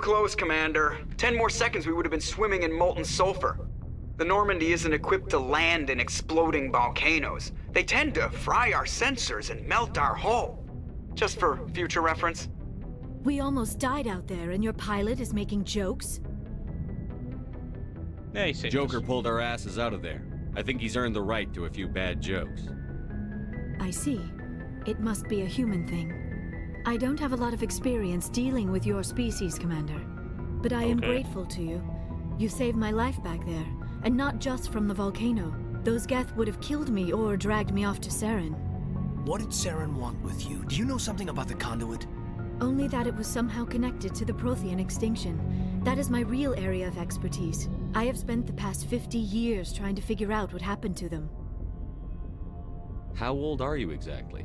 close, Commander. 10 more seconds we would have been swimming in molten sulfur. The Normandy isn't equipped to land in exploding volcanoes. They tend to fry our sensors and melt our hull. Just for future reference. We almost died out there, and your pilot is making jokes? Yeah, he said Joker pulled our asses out of there. I think he's earned the right to a few bad jokes. I see. It must be a human thing. I don't have a lot of experience dealing with your species, Commander. But I am grateful to you. You saved my life back there, and not just from the volcano. Those Geth would have killed me or dragged me off to Saren. What did Saren want with you? Do you know something about the conduit? Only that it was somehow connected to the Prothean extinction. That is my real area of expertise. I have spent the past 50 years trying to figure out what happened to them. How old are you exactly?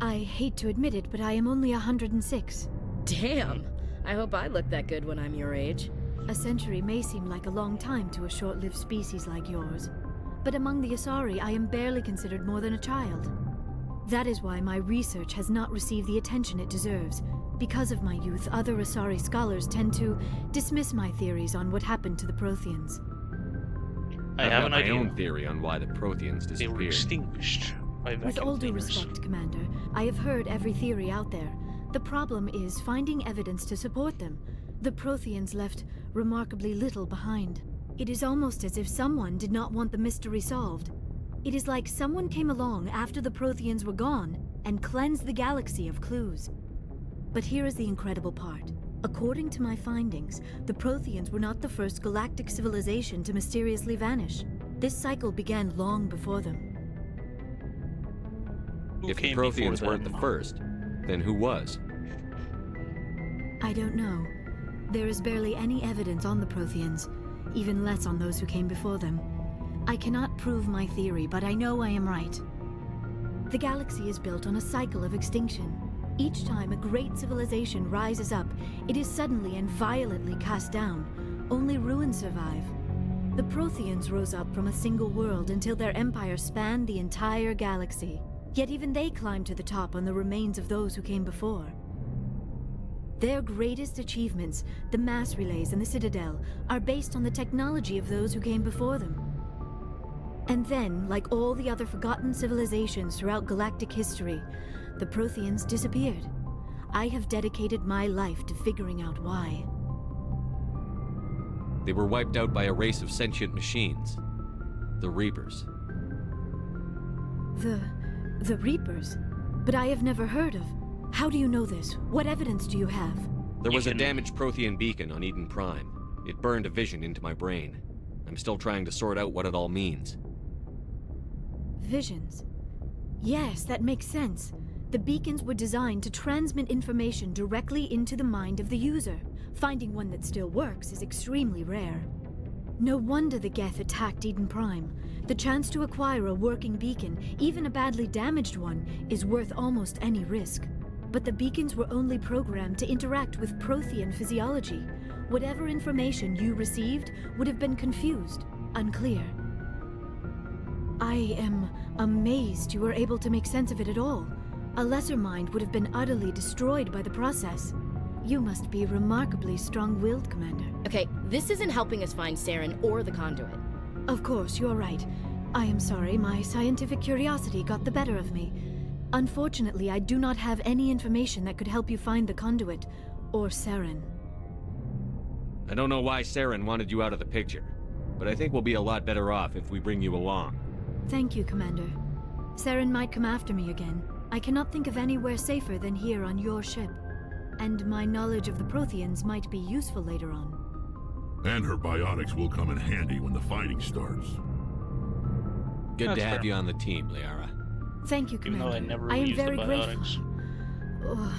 I hate to admit it, but I am only 106. Damn! I hope I look that good when I'm your age. A century may seem like a long time to a short-lived species like yours. But among the Asari, I am barely considered more than a child. That is why my research has not received the attention it deserves. Because of my youth, other Asari scholars tend to dismiss my theories on what happened to the Protheans. I have an my idea. own theory on why the Protheans They were disappeared. extinguished by vacuum With all due cleaners. respect, Commander, I have heard every theory out there. The problem is finding evidence to support them. The Protheans left remarkably little behind. It is almost as if someone did not want the mystery solved. It is like someone came along after the Protheans were gone and cleansed the galaxy of clues. But here is the incredible part. According to my findings, the Protheans were not the first galactic civilization to mysteriously vanish. This cycle began long before them. Who If the came before Protheans weren't them? the first, then who was? I don't know. There is barely any evidence on the Protheans, even less on those who came before them. I cannot prove my theory, but I know I am right. The galaxy is built on a cycle of extinction. Each time a great civilization rises up, it is suddenly and violently cast down. Only ruins survive. The Protheans rose up from a single world until their empire spanned the entire galaxy. Yet even they climbed to the top on the remains of those who came before. Their greatest achievements, the mass relays and the Citadel, are based on the technology of those who came before them. And then, like all the other forgotten civilizations throughout galactic history, the Protheans disappeared. I have dedicated my life to figuring out why. They were wiped out by a race of sentient machines. The Reapers. The Reapers? But I have never heard of. How do you know this? What evidence do you have? There was a can- damaged Prothean beacon on Eden Prime. It burned a vision into my brain. I'm still trying to sort out what it all means. Visions. Yes, that makes sense. The beacons were designed to transmit information directly into the mind of the user. Finding one that still works is extremely rare. No wonder the Geth attacked Eden Prime. The chance to acquire a working beacon, even a badly damaged one, is worth almost any risk. But the beacons were only programmed to interact with Prothean physiology. Whatever information you received would have been confused, unclear. I am amazed you were able to make sense of it at all. A lesser mind would have been utterly destroyed by the process. You must be remarkably strong-willed, Commander. Okay, this isn't helping us find Saren or the conduit. Of course, you're right. I am sorry, my scientific curiosity got the better of me. Unfortunately, I do not have any information that could help you find the conduit, or Saren. I don't know why Saren wanted you out of the picture, but I think we'll be a lot better off if we bring you along. Thank you, Commander. Saren might come after me again. I cannot think of anywhere safer than here on your ship. And my knowledge of the Protheans might be useful later on. And her biotics will come in handy when the fighting starts. Good That's to have fair. you on the team, Liara. Thank you, Even though Commander. I never am used the very grateful. biotics. Oh,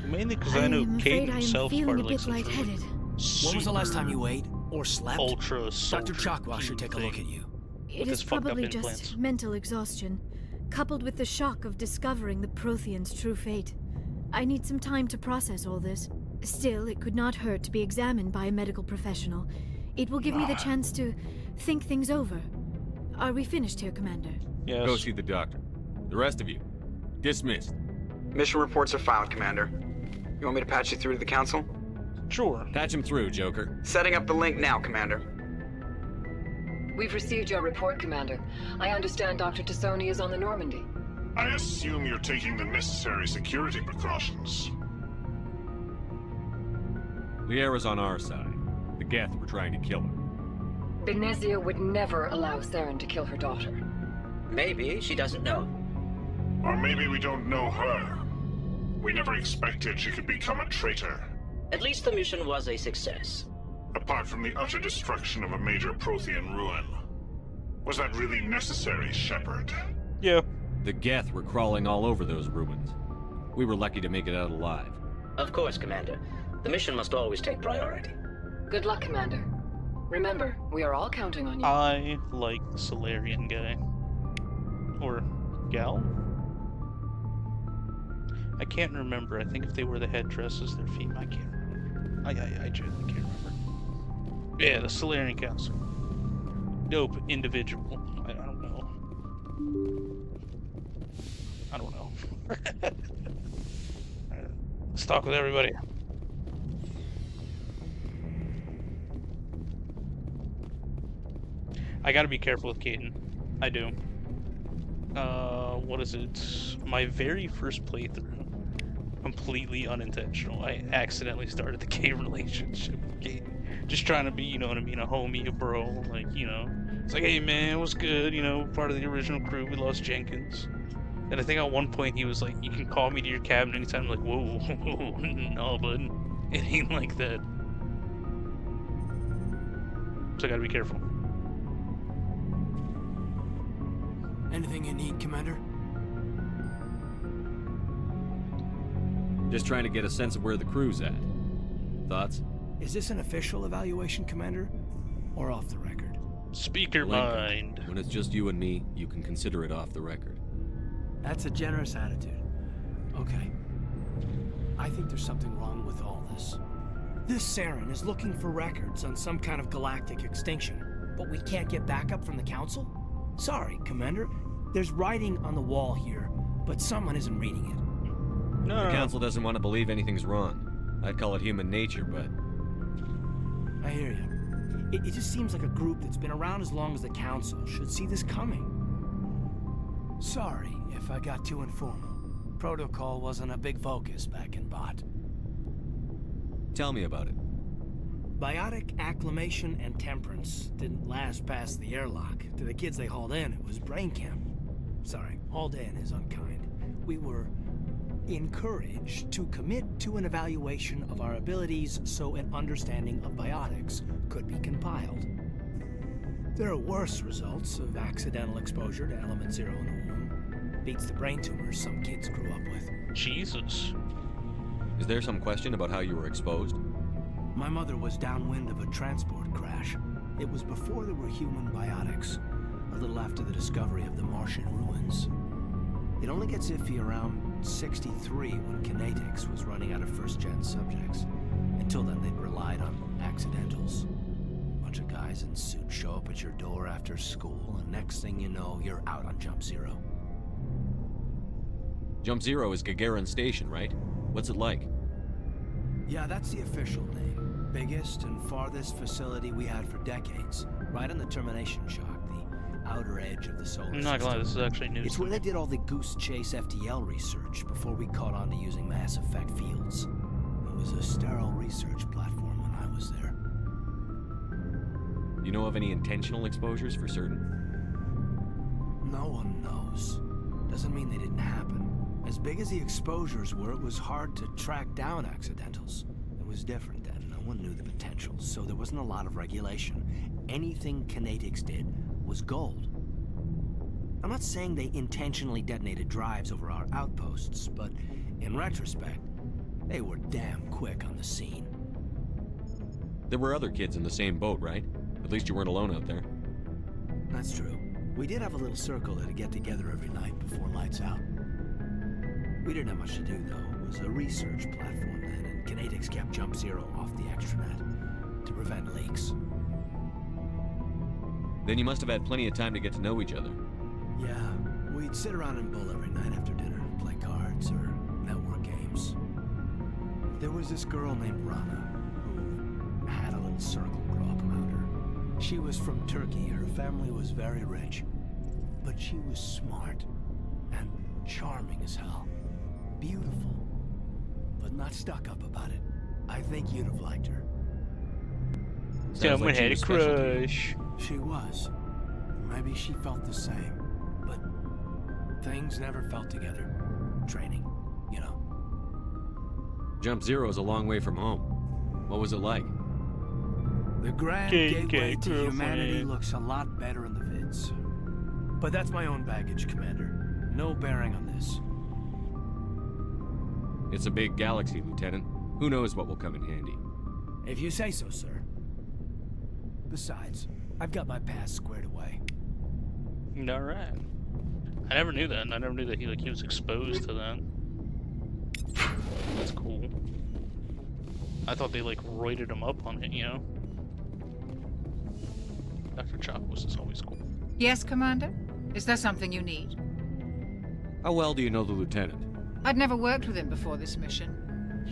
Mainly because I I know am Kate afraid I am himself feeling part a of like bit some sort of, lightheaded. When was the last time you ate? Or slept? ultra Dr. soldier Chakwa should take a look thing. at you. It with is his fucked up probably implants. just mental exhaustion, coupled with the shock of discovering the Protheans' true fate. I need some time to process all this. Still, it could not hurt to be examined by a medical professional. It will give me the chance to think things over. Are we finished here, Commander? Yes. Go see the doctor. The rest of you, dismissed. Mission reports are filed, Commander. You want me to patch you through to the Council? Sure. Patch him through, Joker. Setting up the link now, Commander. We've received your report, Commander. I understand Dr. Tassoni is on the Normandy. I assume you're taking the necessary security precautions. Liara's on our side. The Geth were trying to kill her. Benezia would never allow Saren to kill her daughter. Maybe she doesn't know. Or maybe we don't know her. We never expected she could become a traitor. At least the mission was a success. Apart from the utter destruction of a major Prothean ruin. Was that really necessary, Shepard? Yeah. The Geth were crawling all over those ruins. We were lucky to make it out alive. Of course, Commander. The mission must always take priority. Good luck, Commander. Remember, we are all counting on you. I like the Solarian guy. Or gal? I can't remember. I think if they were the headdresses, their feet. I can't remember. I genuinely can't remember. Yeah, the Solarian Council. Dope individual. I don't know. I don't know. Let's talk with everybody. I gotta be careful with Caden. I do. What is it? My very first playthrough, completely unintentional. I accidentally started the gay relationship with Caden. Just trying to be, you know what I mean, a homie, a bro. Like, you know, it's like, hey man, what's good? You know, part of the original crew. We lost Jenkins. And I think at one point he was like, you can call me to your cabin anytime. I'm like, whoa, no, bud. It ain't like that. So I gotta be careful. Anything you need, Commander? Just trying to get a sense of where the crew's at. Thoughts? Is this an official evaluation, Commander? Or off the record? Speaker Lincoln. mind. When it's just you and me, you can consider it off the record. That's a generous attitude. Okay. I think there's something wrong with all this. This Saren is looking for records on some kind of galactic extinction, but we can't get backup from the Council? Sorry, Commander. There's writing on the wall here, but someone isn't reading it. No, The Council doesn't want to believe anything's wrong. I'd call it human nature, but... I hear you. It just seems like a group that's been around as long as the Council should see this coming. Sorry if I got too informal. Protocol wasn't a big focus back in Bot. Tell me about it. Biotic acclimation and temperance didn't last past the airlock. To the kids they hauled in, it was brain camp. Sorry, hauled in is unkind. We were encouraged to commit to an evaluation of our abilities so an understanding of biotics could be compiled. There are worse results of accidental exposure to element 0 in the womb. Beats the brain tumors some kids grew up with. Jesus. Is there some question about how you were exposed? My mother was downwind of a transport crash. It was before there were human biotics, a little after the discovery of the Martian ruins. It only gets iffy around 63 when Kinetics was running out of first-gen subjects. Until then, they'd relied on accidentals. Bunch of guys in suits show up at your door after school, and next thing you know, you're out on Jump Zero. Jump Zero is Gagarin Station, right? What's it like? Yeah, that's the official name. Biggest and farthest facility we had for decades. Right on the termination shock, the outer edge of the solar I'm system. not gonna lie, this is actually news. It's where they did all the Goose Chase FTL research before we caught on to using mass effect fields. It was a sterile research platform when I was there. You know of any intentional exposures for certain? No one knows. Doesn't mean they didn't happen. As big as the exposures were, it was hard to track down accidentals. It was different then. No one knew the potential, so there wasn't a lot of regulation. Anything Kinetics did was gold. I'm not saying they intentionally detonated drives over our outposts, but in retrospect, they were damn quick on the scene. There were other kids in the same boat, right? At least you weren't alone out there. That's true. We did have a little circle that'd get together every night before lights out. We didn't have much to do, though. It was a research platform then, and Kinetics kept Jump Zero off the extranet to prevent leaks. Then you must have had plenty of time to get to know each other. Yeah, we'd sit around and bull every night after dinner, play cards or network games. There was this girl named Rana, who red circle grow up around her. She was from Turkey. Her family was very rich. But she was smart and charming as hell. Beautiful. But not stuck up about it. I think you'd have liked her. Someone like she had a was special to you. crush. She was. Maybe she felt the same. But things never felt together. Training, you know. Jump Zero's a long way from home. What was it like? The grand KK gateway to girlfriend. humanity looks a lot better in the vids. But that's my own baggage, Commander. No bearing on this. It's a big galaxy, Lieutenant. Who knows what will come in handy? If you say so, sir. Besides, I've got my past squared away. All right. I never knew that. I never knew that he was exposed to that. That's cool. I thought they roided him up on it, you know. Dr. Chakwas is always cool. Yes, Commander? Is there something you need? How well do you know the Lieutenant? I'd never worked with him before this mission.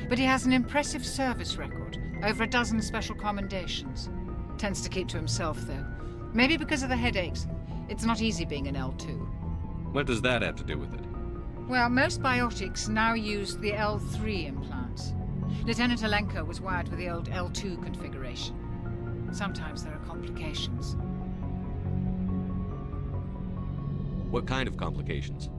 But he has an impressive service record. Over a dozen special commendations. Tends to keep to himself, though. Maybe because of the headaches. It's not easy being an L2. What does that have to do with it? Well, most biotics now use the L3 implants. Lieutenant Alenko was wired with the old L2 configuration. Sometimes there are complications. What kind of complications?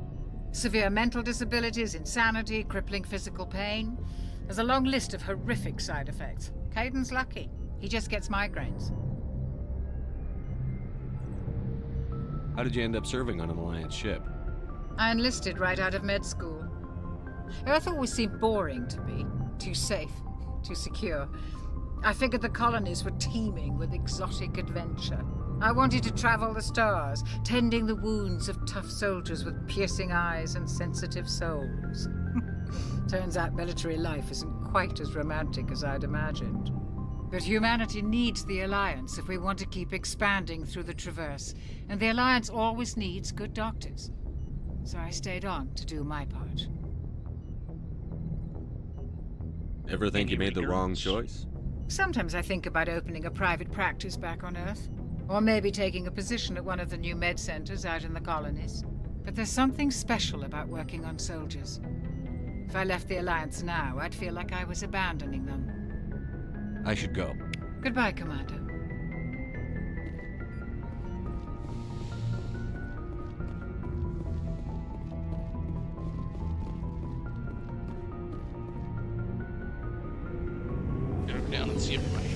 Severe mental disabilities, insanity, crippling physical pain. There's a long list of horrific side effects. Caden's lucky. He just gets migraines. How did you end up serving on an Alliance ship? I enlisted right out of med school. Earth always seemed boring to me. Too safe, too secure. I figured the colonies were teeming with exotic adventure. I wanted to travel the stars, tending the wounds of tough soldiers with piercing eyes and sensitive souls. Turns out military life isn't quite as romantic as I'd imagined. But humanity needs the Alliance if we want to keep expanding through the Traverse, and the Alliance always needs good doctors. So I stayed on to do my part. Ever think you made the wrong choice? Sometimes I think about opening a private practice back on Earth, or maybe taking a position at one of the new med centers out in the colonies. But there's something special about working on soldiers. If I left the Alliance now, I'd feel like I was abandoning them. I should go. Goodbye, Commander. Go down and see everybody.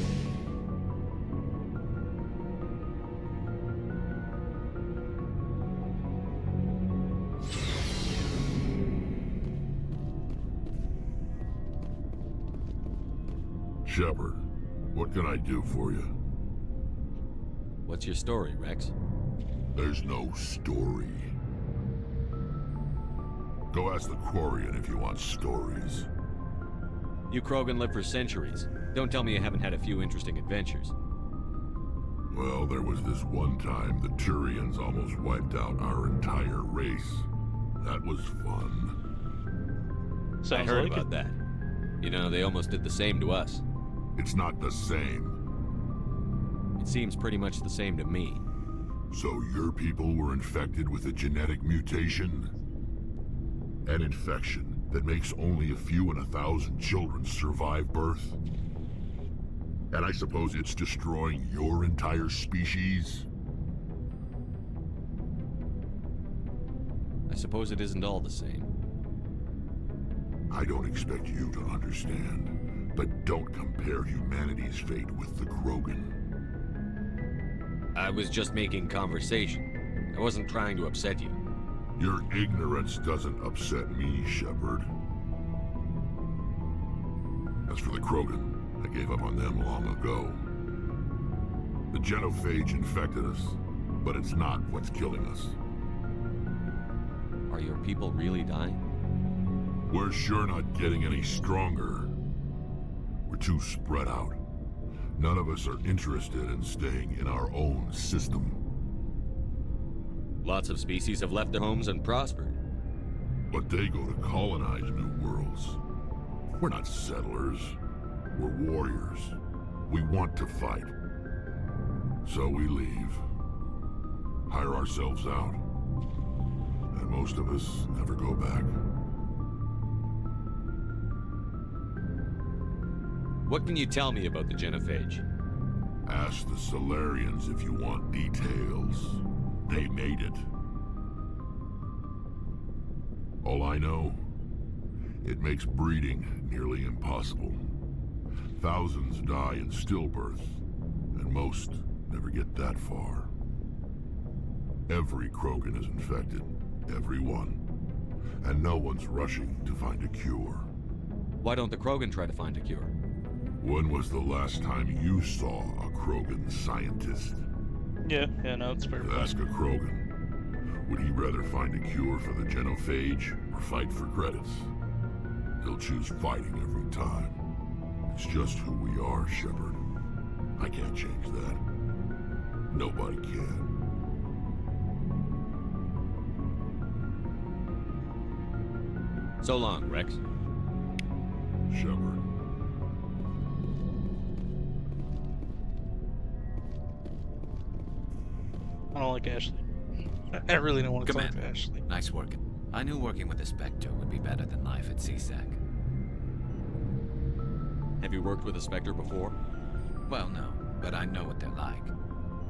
Shepard, what can I do for you? What's your story, Rex? There's no story. Go ask the Quarian if you want stories. You Krogan lived for centuries. Don't tell me you haven't had a few interesting adventures. Well, there was this one time the Turians almost wiped out our entire race. That was fun. Sounds I heard like about it. that. You know, they almost did the same to us. It's not the same. It seems pretty much the same to me. So your people were infected with a genetic mutation? An infection that makes only a few in 1,000 children survive birth? And I suppose it's destroying your entire species? I suppose it isn't all the same. I don't expect you to understand, but don't compare humanity's fate with the Krogan. I was just making conversation. I wasn't trying to upset you. Your ignorance doesn't upset me, Shepard. As for the Krogan, I gave up on them long ago. The genophage infected us, but it's not what's killing us. Are your people really dying? We're sure not getting any stronger. We're too spread out. None of us are interested in staying in our own system. Lots of species have left their homes and prospered. But they go to colonize new worlds. We're not settlers. We're warriors. We want to fight. So we leave. Hire ourselves out. And most of us never go back. What can you tell me about the genophage? Ask the Solarians if you want details. They made it. All I know, it makes breeding nearly impossible. Thousands die in stillbirth, and most never get that far. Every Krogan is infected, every one. And no one's rushing to find a cure. Why don't the Krogan try to find a cure? When was the last time you saw a Krogan scientist? Yeah, no, it's fair. Ask a Krogan. Would he rather find a cure for the genophage or fight for credits? He'll choose fighting every time. It's just who we are, Shepard. I can't change that. Nobody can. So long, Rex. Shepard. I don't like Ashley. I really don't want to talk to Commander, Ashley. nice working. I knew working with the Spectre would be better than life at CSEC. Have you worked with a Spectre before? Well, no, but I know what they're like.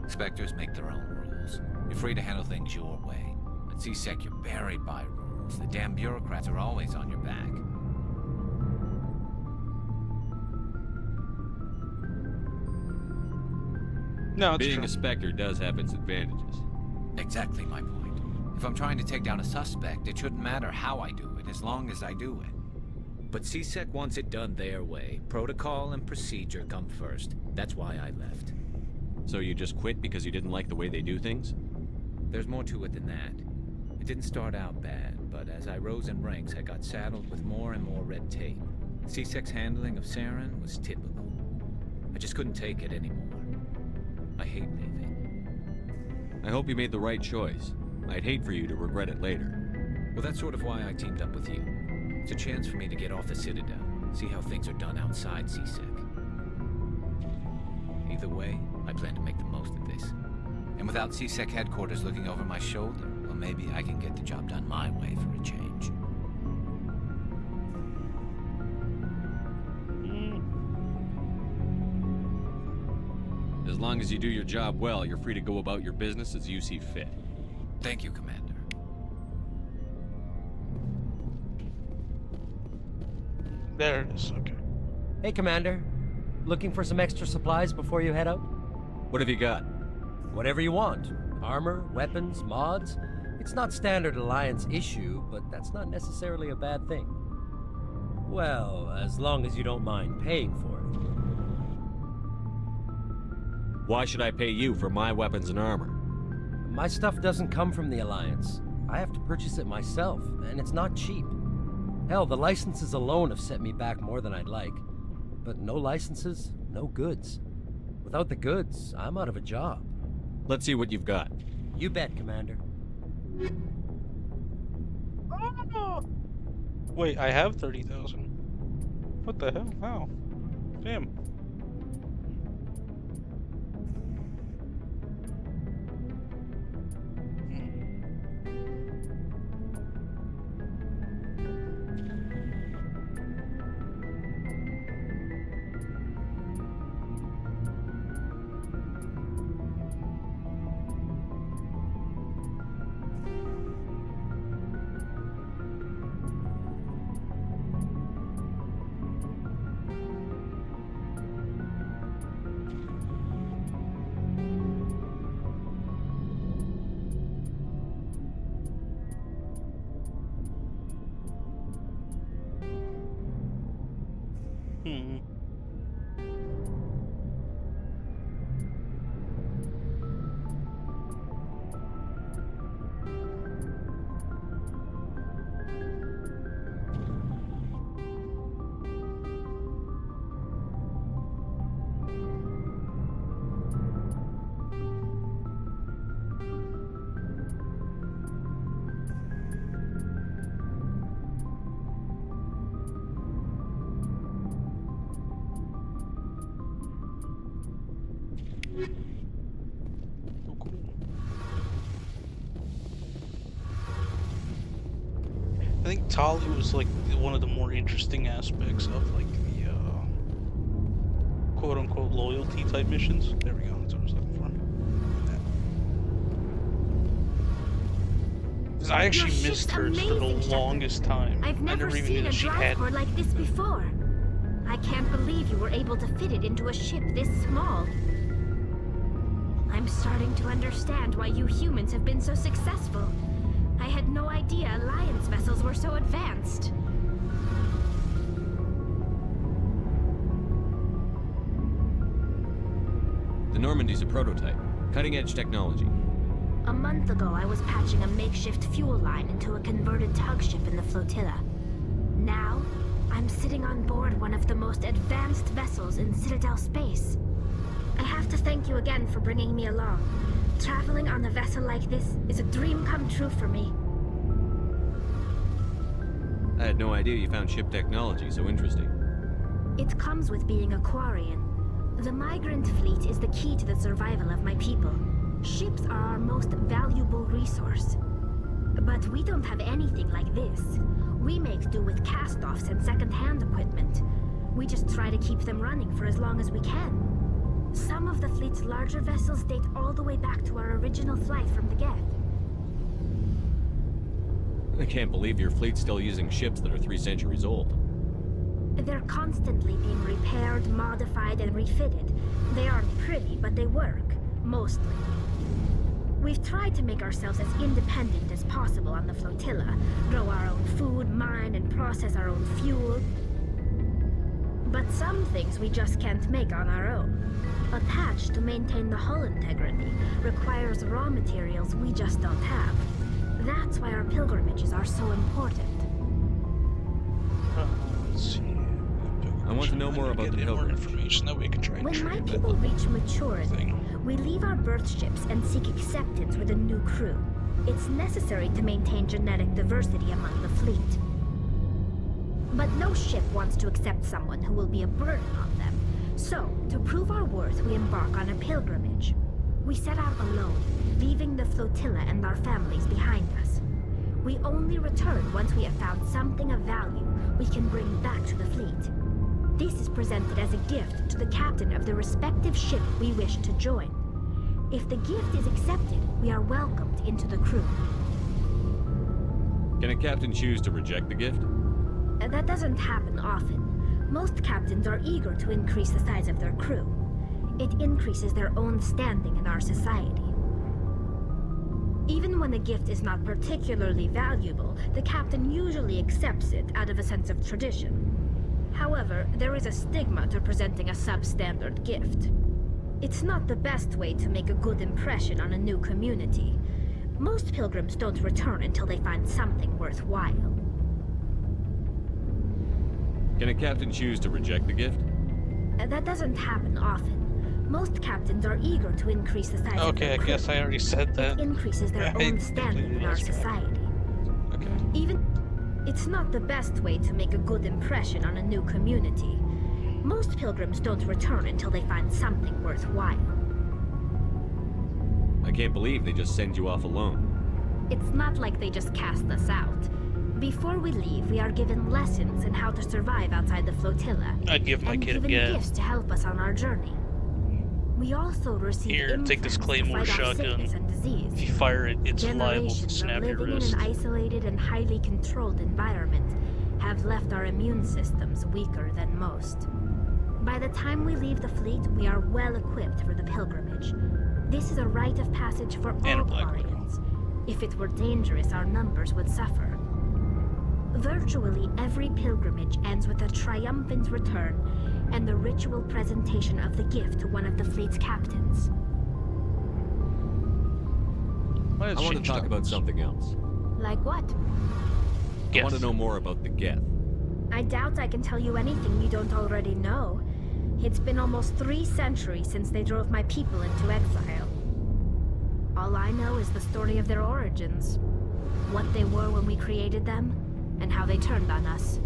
Spectres make their own rules. You're free to handle things your way. At CSEC, you're buried by rules. The damn bureaucrats are always on your back. No, it's Being true. a Spectre does have its advantages. Exactly my point. If I'm trying to take down a suspect, it shouldn't matter how I do it, as long as I do it. But CSEC wants it done their way. Protocol and procedure come first. That's why I left. So you just quit because you didn't like the way they do things? There's more to it than that. It didn't start out bad, but as I rose in ranks, I got saddled with more and more red tape. CSEC's handling of Saren was typical. I just couldn't take it anymore. I hate leaving. I hope you made the right choice. I'd hate for you to regret it later. Well, that's sort of why I teamed up with you. It's a chance for me to get off the Citadel, see how things are done outside CSEC. Either way, I plan to make the most of this. And without CSEC headquarters looking over my shoulder, well, maybe I can get the job done my way for a change. As long as you do your job well, you're free to go about your business as you see fit. Thank you, Commander. There it is, okay. Hey, Commander. Looking for some extra supplies before you head out? What have you got? Whatever you want. Armor, weapons, mods. It's not standard Alliance issue, but that's not necessarily a bad thing. Well, as long as you don't mind paying for it. Why should I pay you for my weapons and armor? My stuff doesn't come from the Alliance. I have to purchase it myself, and it's not cheap. Hell, the licenses alone have set me back more than I'd like. But no licenses, no goods. Without the goods, I'm out of a job. Let's see what you've got. You bet, Commander. Wait, I have 30,000. What the hell? How? Damn. I think Tali was like one of the more interesting aspects of like the quote-unquote loyalty type missions. There we go. That's what I was looking for. Because I actually missed her for the longest time. I've never even seen knew a she drive had. core like this before. I can't believe you were able to fit it into a ship this small. I'm starting to understand why you humans have been so successful. I had no idea Alliance vessels were so advanced. The Normandy's a prototype. Cutting-edge technology. A month ago, I was patching a makeshift fuel line into a converted tug ship in the flotilla. Now, I'm sitting on board one of the most advanced vessels in Citadel space. I have to thank you again for bringing me along. Traveling on a vessel like this is a dream come true for me. I had no idea you found ship technology so interesting. It comes with being a Quarian. The migrant fleet is the key to the survival of my people. Ships are our most valuable resource. But we don't have anything like this. We make do with cast-offs and second-hand equipment. We just try to keep them running for as long as we can. Some of the fleet's larger vessels date all the way back to our original flight from the Geth. I can't believe your fleet's still using ships that are 3 centuries old. They're constantly being repaired, modified, and refitted. They aren't pretty, but they work. Mostly. We've tried to make ourselves as independent as possible on the flotilla. Grow our own food, mine, and process our own fuel. But some things we just can't make on our own. A patch to maintain the hull integrity requires raw materials we just don't have. That's why our pilgrimages are so important. Let's see. I want to know more about the more pilgrimage. information that we can try and When my trade people reach maturity, we leave our birth ships and seek acceptance with a new crew. It's necessary to maintain genetic diversity among the fleet. But no ship wants to accept someone who will be a burden on them. So, to prove our worth, we embark on a pilgrimage. We set out alone, leaving the flotilla and our families behind us. We only return once we have found something of value we can bring back to the fleet. This is presented as a gift to the captain of the respective ship we wish to join. If the gift is accepted, we are welcomed into the crew. Can a captain choose to reject the gift? That doesn't happen often. Most captains are eager to increase the size of their crew. It increases their own standing in our society. Even when the gift is not particularly valuable, the captain usually accepts it out of a sense of tradition. However, there is a stigma to presenting a substandard gift. It's not the best way to make a good impression on a new community. Most pilgrims don't return until they find something worthwhile. Can a captain choose to reject the gift? That doesn't happen often. Most captains are eager to increase the size of their I crew. guess I already said that. It increases their own standing in our society. Okay. It's not the best way to make a good impression on a new community. Most pilgrims don't return until they find something worthwhile. I can't believe they just send you off alone. It's not like they just cast us out. Before we leave, we are given lessons in how to survive outside the flotilla. I'd give my kid a given gas. gifts to help us on our journey. We also receive Here, take this implants Claymore to fight off shotgun. sickness and disease. If you fire it, it's liable to Generations of snap your living wrist. in an isolated and highly controlled environment have left our immune systems weaker than most. By the time we leave the fleet, we are well equipped for the pilgrimage. This is a rite of passage for all Quarians. If it were dangerous, our numbers would suffer. Virtually every pilgrimage ends with a triumphant return and the ritual presentation of the gift to one of the fleet's captains. I want to talk about something else. Like what? I want to know more about the Geth. I doubt I can tell you anything you don't already know. It's been almost 3 centuries since they drove my people into exile. All I know is the story of their origins. What they were when we created them, and how they turned on us.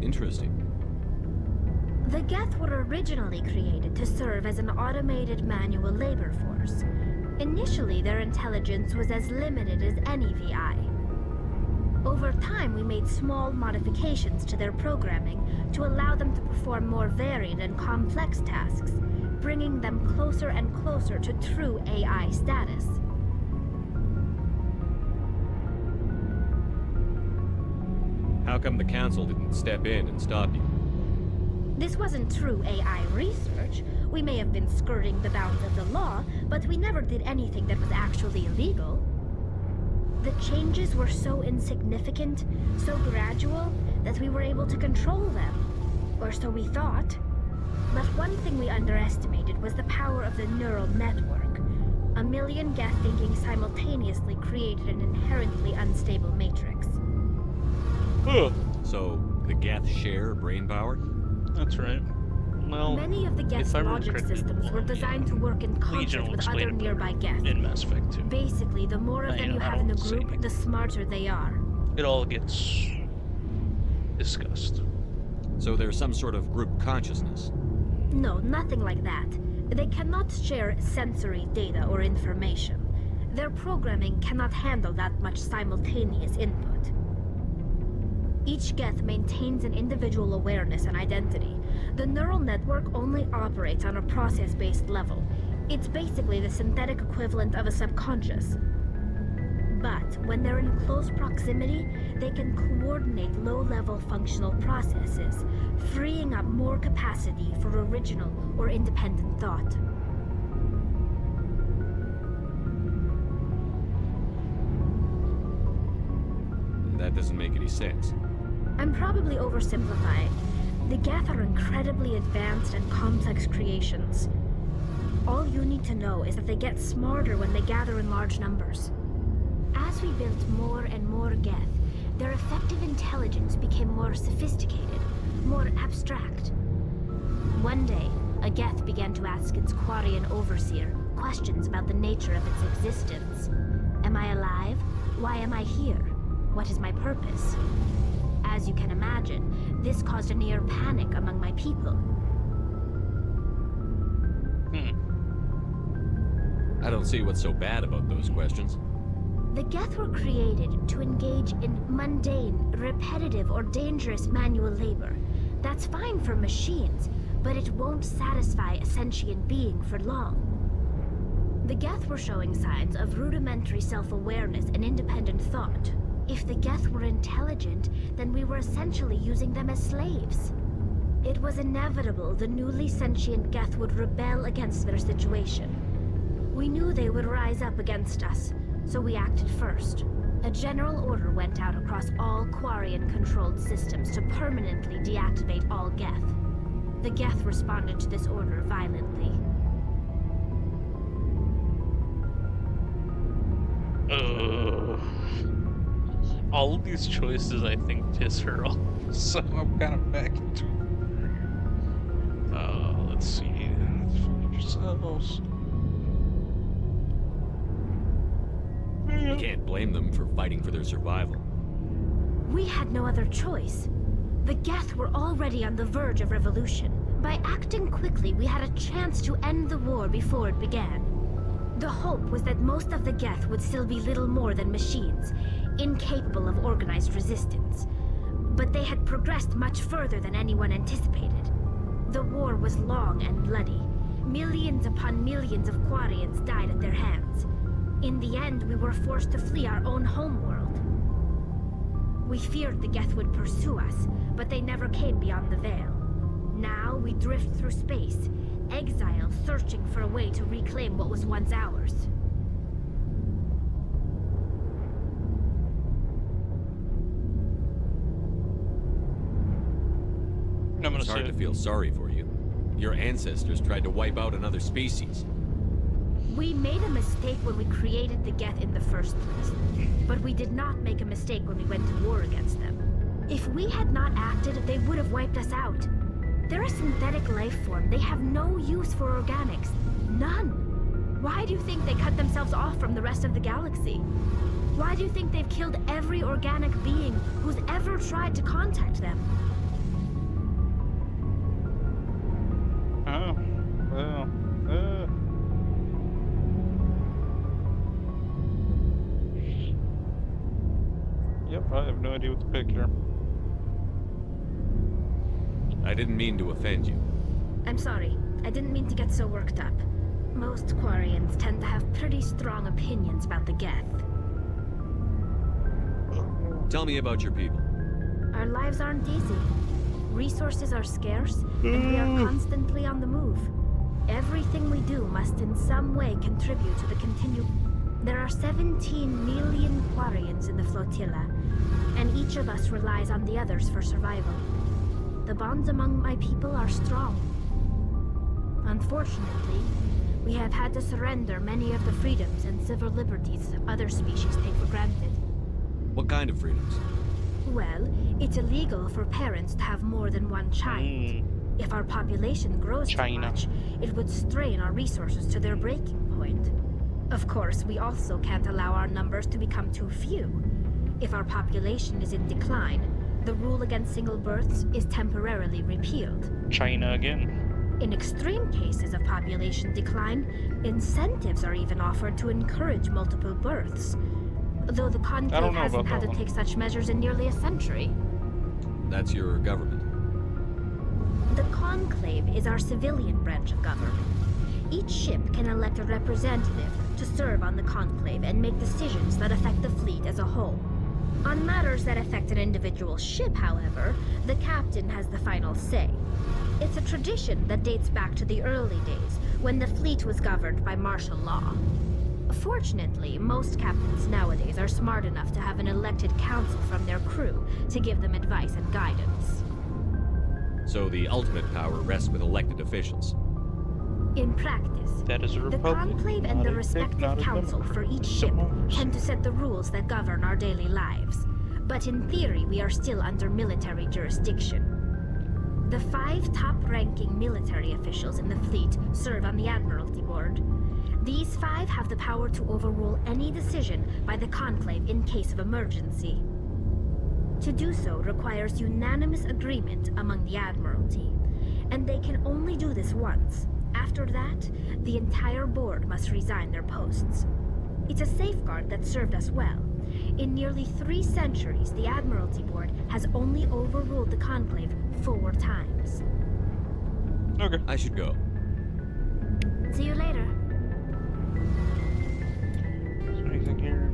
Interesting. The Geth were originally created to serve as an automated manual labor force. Initially, their intelligence was as limited as any VI. Over time, we made small modifications to their programming to allow them to perform more varied and complex tasks, bringing them closer and closer to true AI status. How come the Council didn't step in and stop you? This wasn't true AI research. We may have been skirting the bounds of the law, but we never did anything that was actually illegal. The changes were so insignificant, so gradual, that we were able to control them. Or so we thought. But one thing we underestimated was the power of the neural network. A million Geth thinking simultaneously created an inherently unstable matrix. So, the Geth share brain power? That's right. Well, many of the Geth's logic systems were designed to work in concert with other nearby Geth. In Mass Effect 2. Basically, the more of them you have in the group, the smarter they are. It all gets discussed. So there's some sort of group consciousness? No, nothing like that. They cannot share sensory data or information. Their programming cannot handle that much simultaneous input. Each Geth maintains an individual awareness and identity. The neural network only operates on a process-based level. It's basically the synthetic equivalent of a subconscious. But when they're in close proximity, they can coordinate low-level functional processes, freeing up more capacity for original or independent thought. That doesn't make any sense. I'm probably oversimplifying. The Geth are incredibly advanced and complex creations. All you need to know is that they get smarter when they gather in large numbers. As we built more and more Geth, their effective intelligence became more sophisticated, more abstract. One day, a Geth began to ask its Quarian overseer questions about the nature of its existence. Am I alive? Why am I here? What is my purpose? As you can imagine, this caused a near panic among my people. I don't see what's so bad about those questions. The Geth were created to engage in mundane, repetitive, or dangerous manual labor. That's fine for machines, but it won't satisfy a sentient being for long. The Geth were showing signs of rudimentary self-awareness and independent thought. If the Geth were intelligent, then we were essentially using them as slaves. It was inevitable the newly sentient Geth would rebel against their situation. We knew they would rise up against us, so we acted first. A general order went out across all Quarian-controlled systems to permanently deactivate all Geth. The Geth responded to this order violently. All of these choices, I think, piss her off, so I'm kind of back into it. Let's see. Find yourselves. You can't blame them for fighting for their survival. We had no other choice. The Geth were already on the verge of revolution. By acting quickly, we had a chance to end the war before it began. The hope was that most of the Geth would still be little more than machines, incapable of organized resistance. But they had progressed much further than anyone anticipated. The war was long and bloody. Millions upon millions of Quarians died at their hands. In the end, we were forced to flee our own homeworld. We feared the Geth would pursue us, but they never came beyond the Veil. Now we drift through space, exile, searching for a way to reclaim what was once ours. It's hard to feel sorry for you. Your ancestors tried to wipe out another species. We made a mistake when we created the Geth in the first place, but we did not make a mistake when we went to war against them. If we had not acted, they would have wiped us out. They're a synthetic life form. They have no use for organics. None. Why do you think they cut themselves off from the rest of the galaxy? Why do you think they've killed every organic being who's ever tried to contact them? Yep, I have no idea what to pick here. I didn't mean to offend you. I'm sorry. I didn't mean to get so worked up. Most Quarians tend to have pretty strong opinions about the Geth. Tell me about your people. Our lives aren't easy. Resources are scarce, and we are constantly on the move. Everything we do must in some way contribute to the continued... There are 17 million Quarians in the flotilla, and each of us relies on the others for survival. The bonds among my people are strong. Unfortunately, we have had to surrender many of the freedoms and civil liberties other species take for granted. What kind of freedoms? Well, it's illegal for parents to have more than one child. If our population grows too much, it would strain our resources to their breaking point. Of course, we also can't allow our numbers to become too few. If our population is in decline, the rule against single births is temporarily repealed. China again. In extreme cases of population decline, incentives are even offered to encourage multiple births. Though the Conclave hasn't had to take such measures in nearly a century. That's your government. The Conclave is our civilian branch of government. Each ship can elect a representative to serve on the Conclave and make decisions that affect the fleet as a whole. On matters that affect an individual ship, however, the captain has the final say. It's a tradition that dates back to the early days, when the fleet was governed by martial law. Fortunately, most captains nowadays are smart enough to have an elected council from their crew to give them advice and guidance. So the ultimate power rests with elected officials. In practice, that is a the Conclave and the respective council for each ship tend to set the rules that govern our daily lives. But in theory, we are still under military jurisdiction. The 5 top-ranking military officials in the fleet serve on the Admiralty Board. These 5 have the power to overrule any decision by the Conclave in case of emergency. To do so requires unanimous agreement among the Admiralty, and they can only do this once. After that, the entire board must resign their posts. It's a safeguard that served us well. In nearly 3 centuries, the Admiralty Board has only overruled the Conclave 4 times. Okay. I should go. See you later. Is there anything here?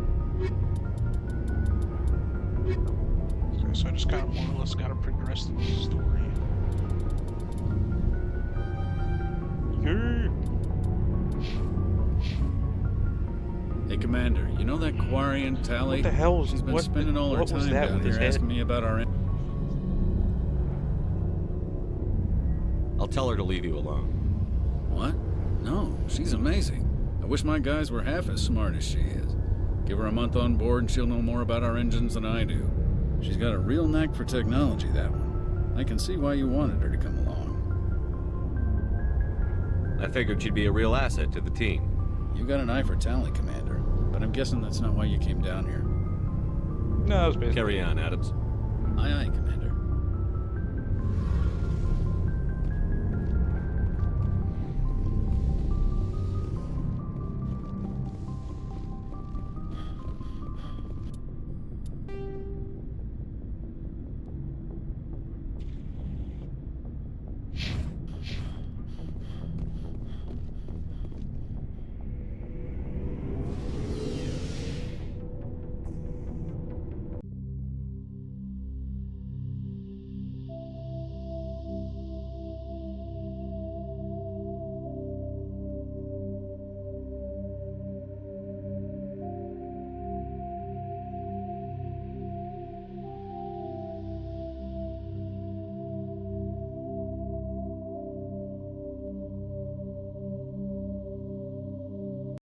Okay, so I just kind of more or less got to progress through the story. Hey, Commander, you know that Quarian Tally? What the hell was... She's been spending all her time down here asking me about our... I'll tell her to leave you alone. What? No, she's amazing. I wish my guys were half as smart as she is. Give her a month on board and she'll know more about our engines than I do. She's got a real knack for technology, that one. I can see why you wanted her to come along. I figured she'd be a real asset to the team. You got an eye for Tally, Commander, but I'm guessing that's not why you came down here. No, that was basically... Carry on, Adams. Aye, aye, Commander.